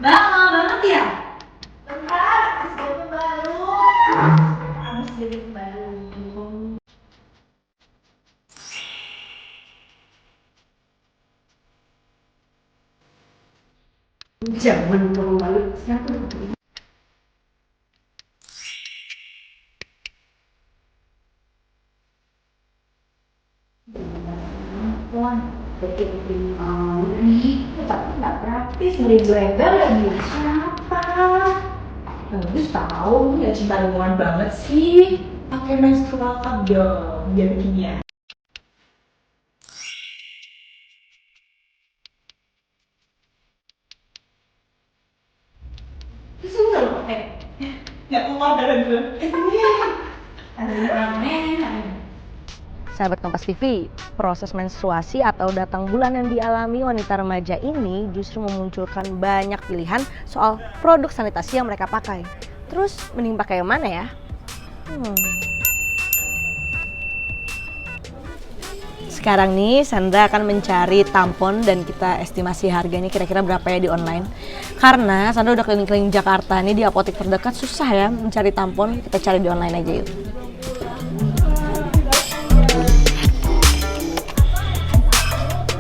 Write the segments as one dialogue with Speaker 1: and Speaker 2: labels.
Speaker 1: Mbak, lama banget ya? Bentar, habis jam baru. Habis jam baru. Jangan ngomong malu, siapa? Bikin tapi nggak praktis, embel-embel lagi siapa? Bagus tahu, ya cinta lingkungan banget sih. Pakai menstrual cup dong, biar kimia. Susah loh, nggak keluar darah gue. Ada yang aneh.
Speaker 2: Sahabat Kompas TV, proses menstruasi atau datang bulan yang dialami wanita remaja ini justru memunculkan banyak pilihan soal produk sanitasi yang mereka pakai. Terus mending pakai yang mana ya? Sekarang nih Sandra akan mencari tampon dan kita estimasi harganya kira-kira berapa ya di online. Karena Sandra udah keliling-keliling Jakarta nih, di apotek terdekat susah ya mencari tampon, kita cari di online aja yuk.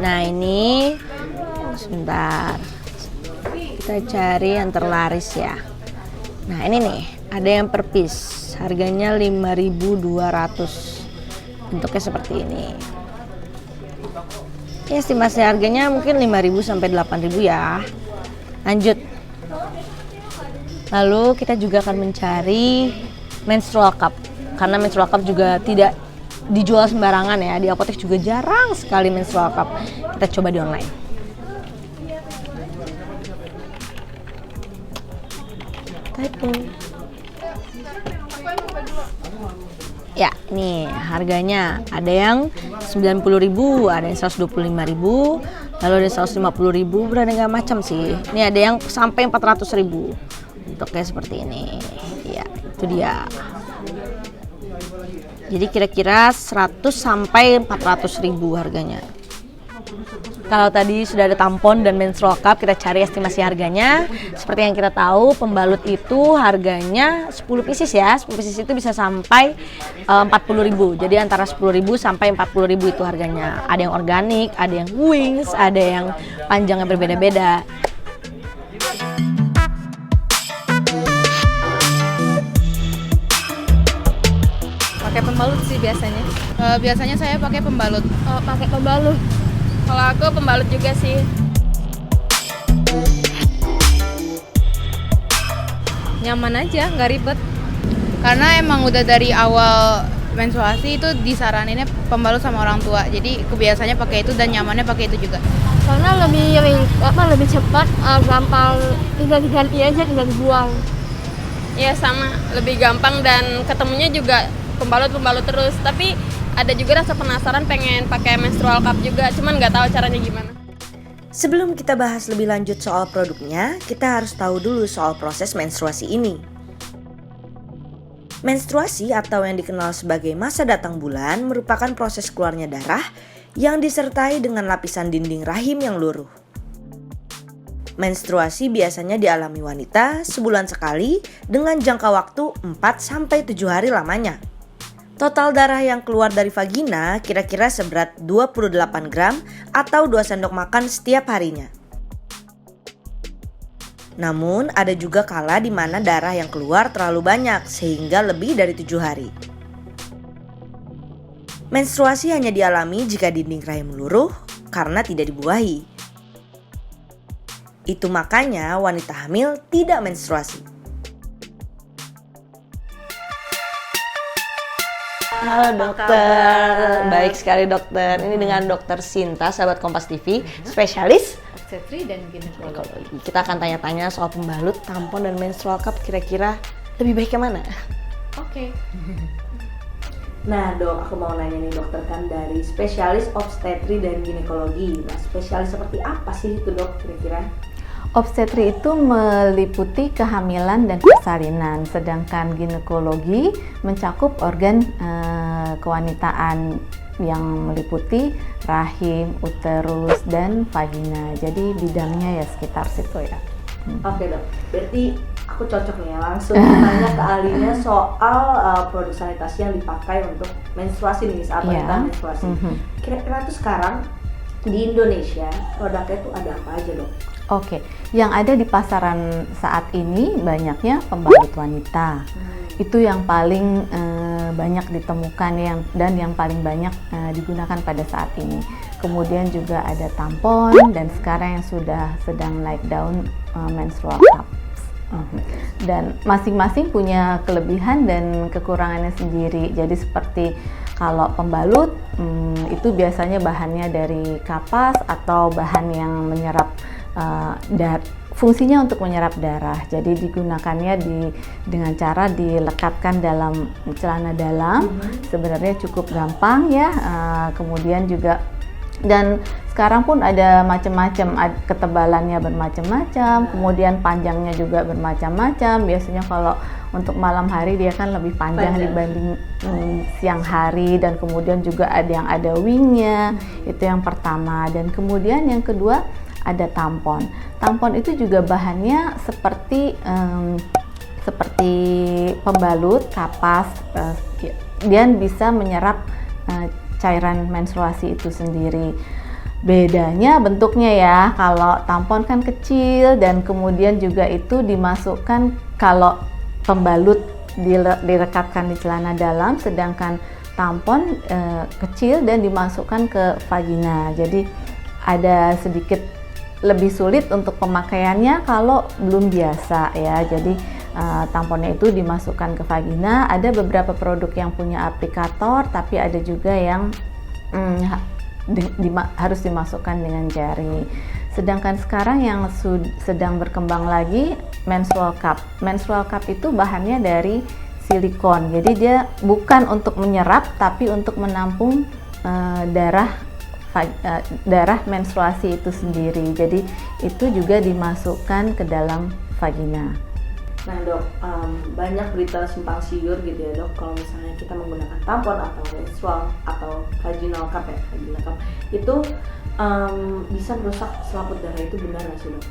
Speaker 2: Nah ini, sebentar, kita cari yang terlaris ya. Nah ini nih, ada yang per piece, harganya 5.200, bentuknya seperti ini. Ya, estimasi harganya mungkin 5.000 sampai 8.000 ya. Lanjut. Lalu kita juga akan mencari menstrual cup, karena menstrual cup juga tidak dijual sembarangan ya, di apotek juga jarang sekali menstrual cup. Kita coba di online. Typo. Ya, nih harganya ada yang 90.000, ada yang 125.000, lalu ada 150.000, beraneka macam sih. Ini ada yang sampai 400.000. Bentuknya seperti ini. Ya, itu dia. Jadi kira-kira 100 sampai 400.000 harganya. Kalau tadi sudah ada tampon dan menstrual cup, kita cari estimasi harganya. Seperti yang kita tahu, pembalut itu harganya 10 pieces ya. 10 pieces itu bisa sampai 40.000. Jadi antara 10.000 sampai 40.000 itu harganya. Ada yang organik, ada yang wings, ada yang panjangnya berbeda-beda.
Speaker 3: Pakai pembalut sih biasanya. Biasanya saya pakai pembalut.
Speaker 4: Pakai pembalut.
Speaker 3: Kalau aku pembalut juga sih. Nyaman aja, nggak ribet. Karena emang udah dari awal menstruasi itu disaraninnya pembalut sama orang tua. Jadi kebiasaannya pakai itu dan nyamannya pakai itu juga.
Speaker 4: Karena lebih cepat, gampang, tinggal diganti aja, tinggal dibuang.
Speaker 3: Ya sama, lebih gampang dan ketemunya juga pembalut terus. Tapi ada juga rasa penasaran pengen pakai menstrual cup juga, cuman nggak tahu caranya gimana.
Speaker 2: Sebelum kita bahas lebih lanjut soal produknya, kita harus tahu dulu soal proses menstruasi ini. Menstruasi atau yang dikenal sebagai masa datang bulan merupakan proses keluarnya darah yang disertai dengan lapisan dinding rahim yang luruh. Menstruasi biasanya dialami wanita sebulan sekali dengan jangka waktu 4-7 hari lamanya. Total darah yang keluar dari vagina kira-kira seberat 28 gram atau 2 sendok makan setiap harinya. Namun ada juga kala di mana darah yang keluar terlalu banyak sehingga lebih dari 7 hari. Menstruasi hanya dialami jika dinding rahim luruh karena tidak dibuahi. Itu makanya wanita hamil tidak menstruasi. Halo dokter, baik sekali dokter. Ini dengan dokter Sinta, sahabat Kompas TV, spesialis
Speaker 3: Obstetri dan ginekologi.
Speaker 2: Kita akan tanya-tanya soal pembalut, tampon, dan menstrual cup. Kira-kira lebih baik yang mana?
Speaker 3: Oke.
Speaker 2: Nah dok, aku mau nanya nih dokter, kan dari spesialis obstetri dan ginekologi. Nah spesialis seperti apa sih itu dok kira-kira?
Speaker 5: Obstetri itu meliputi kehamilan dan persalinan, sedangkan ginekologi mencakup organ kewanitaan yang meliputi rahim, uterus, dan vagina. Jadi bidangnya ya sekitar situ ya.
Speaker 2: Oke dok, berarti aku cocok nih ya, langsung tanya ke ahlinya soal produk sanitasi yang dipakai untuk menstruasi nih, saat
Speaker 5: Iya.
Speaker 2: wanita menstruasi. Kira-kira tuh sekarang di Indonesia produknya tuh ada apa aja dok?
Speaker 5: Oke, yang ada di pasaran saat ini banyaknya pembalut wanita. Itu yang paling banyak ditemukan dan yang paling banyak digunakan pada saat ini. Kemudian juga ada tampon, dan sekarang yang sudah sedang naik daun menstrual cup. Dan masing-masing punya kelebihan dan kekurangannya sendiri. Jadi seperti kalau pembalut itu biasanya bahannya dari kapas atau bahan yang menyerap fungsinya untuk menyerap darah. Jadi digunakannya dengan cara dilekatkan dalam celana dalam. Sebenarnya cukup gampang ya. Kemudian juga, dan sekarang pun ada macam-macam, ketebalannya bermacam-macam, kemudian panjangnya juga bermacam-macam. Biasanya kalau untuk malam hari dia kan lebih panjang dibanding siang hari, dan kemudian juga ada yang ada wingnya. Itu yang pertama. Dan kemudian yang kedua ada tampon. Tampon itu juga bahannya seperti pembalut kapas, dia bisa menyerap cairan menstruasi itu sendiri. Bedanya bentuknya ya, kalau tampon kan kecil, dan kemudian juga itu dimasukkan, kalau pembalut direkatkan di celana dalam, sedangkan tampon kecil dan dimasukkan ke vagina. Jadi ada sedikit lebih sulit untuk pemakaiannya kalau belum biasa ya. Jadi tamponnya itu dimasukkan ke vagina. Ada beberapa produk yang punya aplikator, tapi ada juga yang harus dimasukkan dengan jari. Sedangkan sekarang yang sedang berkembang lagi menstrual cup. Menstrual cup itu bahannya dari silikon. Jadi dia bukan untuk menyerap, tapi untuk menampung darah menstruasi itu sendiri. Jadi itu juga dimasukkan ke dalam vagina.
Speaker 2: Nah dok, banyak berita simpang siur gitu ya dok, kalau misalnya kita menggunakan tampon atau menstrual atau vaginal cup itu bisa merusak selaput darah, itu benar nggak sih dok?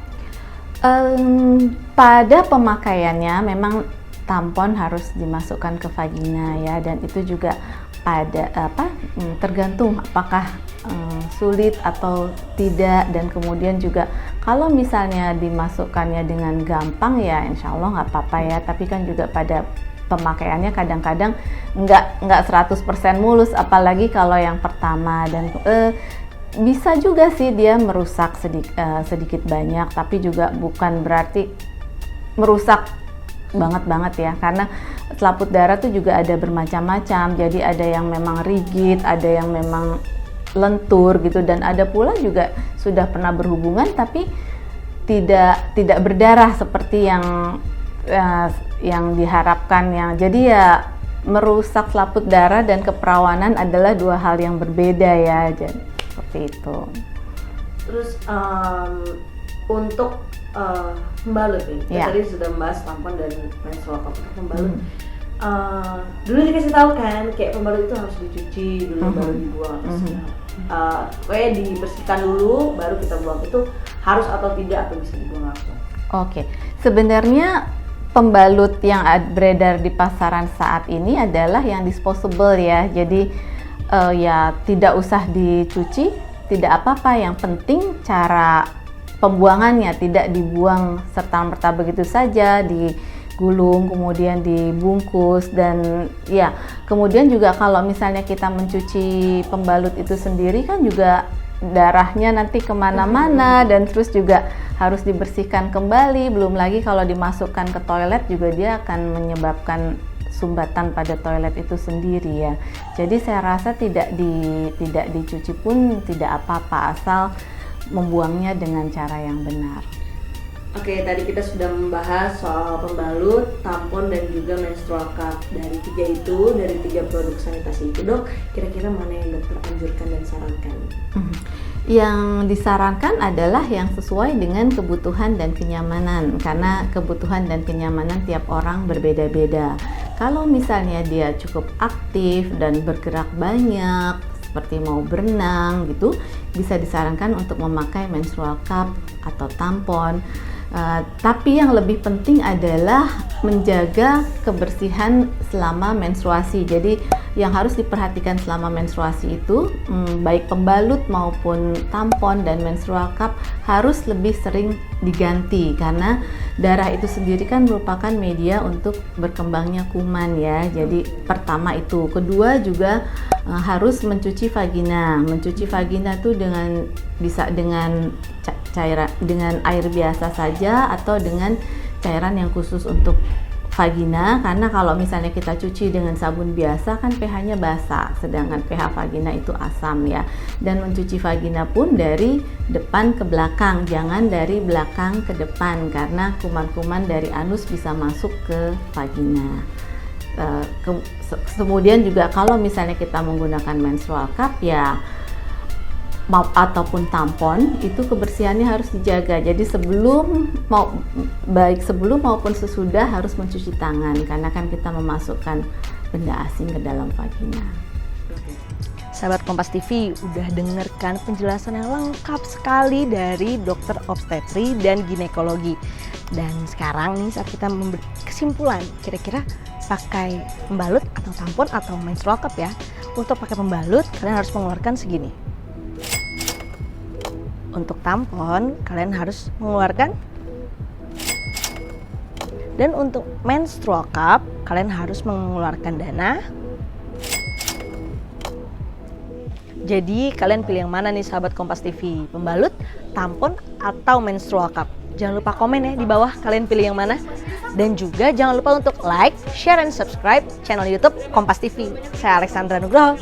Speaker 5: Pada pemakaiannya memang tampon harus dimasukkan ke vagina ya, dan itu juga tergantung apakah sulit atau tidak. Dan kemudian juga kalau misalnya dimasukkannya dengan gampang ya insya Allah nggak apa-apa ya, tapi kan juga pada pemakaiannya kadang-kadang nggak 100% mulus, apalagi kalau yang pertama. Dan bisa juga sih dia merusak sedikit banyak, tapi juga bukan berarti merusak banget ya, karena selaput darah tuh juga ada bermacam-macam. Jadi ada yang memang rigid, ada yang memang lentur gitu, dan ada pula juga sudah pernah berhubungan tapi tidak berdarah seperti yang diharapkan. Jadi ya merusak selaput darah dan keperawanan adalah dua hal yang berbeda ya. Jadi seperti itu.
Speaker 2: Terus untuk pembalut nih,
Speaker 5: Ya.
Speaker 2: tadi sudah membahas tampon dan menstrual cup. Untuk pembalut, dulu dikasih tahu kan kayak pembalut itu harus dicuci dulu baru dibuang atau kayak dibersihkan dulu baru kita buang. Itu harus atau tidak, atau bisa dibuang langsung?
Speaker 5: Oke, sebenarnya pembalut yang beredar di pasaran saat ini adalah yang disposable ya. Jadi ya tidak usah dicuci, tidak apa-apa. Yang penting cara pembuangannya, tidak dibuang serta-merta begitu saja, digulung kemudian dibungkus. Dan ya kemudian juga kalau misalnya kita mencuci pembalut itu sendiri kan juga darahnya nanti kemana-mana, dan terus juga harus dibersihkan kembali. Belum lagi kalau dimasukkan ke toilet juga dia akan menyebabkan sumbatan pada toilet itu sendiri ya. Jadi saya rasa tidak dicuci pun tidak apa-apa, asal membuangnya dengan cara yang benar.
Speaker 2: Oke, tadi kita sudah membahas soal pembalut, tampon, dan juga menstrual cup. Dari tiga produk sanitasi itu dok, kira-kira mana yang dokter anjurkan dan sarankan?
Speaker 5: Yang disarankan adalah yang sesuai dengan kebutuhan dan kenyamanan, karena kebutuhan dan kenyamanan tiap orang berbeda-beda. Kalau misalnya dia cukup aktif dan bergerak banyak, seperti mau berenang gitu, bisa disarankan untuk memakai menstrual cup atau tampon. Tapi yang lebih penting adalah menjaga kebersihan selama menstruasi. Jadi yang harus diperhatikan selama menstruasi itu baik pembalut maupun tampon dan menstrual cup harus lebih sering diganti, karena darah itu sendiri kan merupakan media untuk berkembangnya kuman ya. Jadi pertama itu. Kedua juga harus mencuci vagina. Mencuci vagina tuh bisa dengan cairan, dengan air biasa saja atau dengan cairan yang khusus untuk vagina, karena kalau misalnya kita cuci dengan sabun biasa kan pH-nya basa, sedangkan pH vagina itu asam ya. Dan mencuci vagina pun dari depan ke belakang, jangan dari belakang ke depan, karena kuman-kuman dari anus bisa masuk ke vagina. Kemudian juga kalau misalnya kita menggunakan menstrual cup ya ataupun tampon, itu kebersihannya harus dijaga. Jadi baik sebelum maupun sesudah harus mencuci tangan, karena kan kita memasukkan benda asing ke dalam vagina.
Speaker 2: Sahabat Kompas TV, udah dengarkan penjelasan yang lengkap sekali dari dokter obstetri dan ginekologi. Dan sekarang nih saat kita memberi kesimpulan, kira-kira pakai pembalut atau tampon atau menstrual cup ya. Untuk pakai pembalut kalian harus mengeluarkan segini. Untuk tampon kalian harus mengeluarkan, dan untuk menstrual cup kalian harus mengeluarkan dana. Jadi kalian pilih yang mana nih sahabat Kompas TV, pembalut, tampon, atau menstrual cup? Jangan lupa komen ya di bawah kalian pilih yang mana. Dan juga jangan lupa untuk like, share, dan subscribe channel YouTube Kompas TV. Saya Alexandra Nugroho.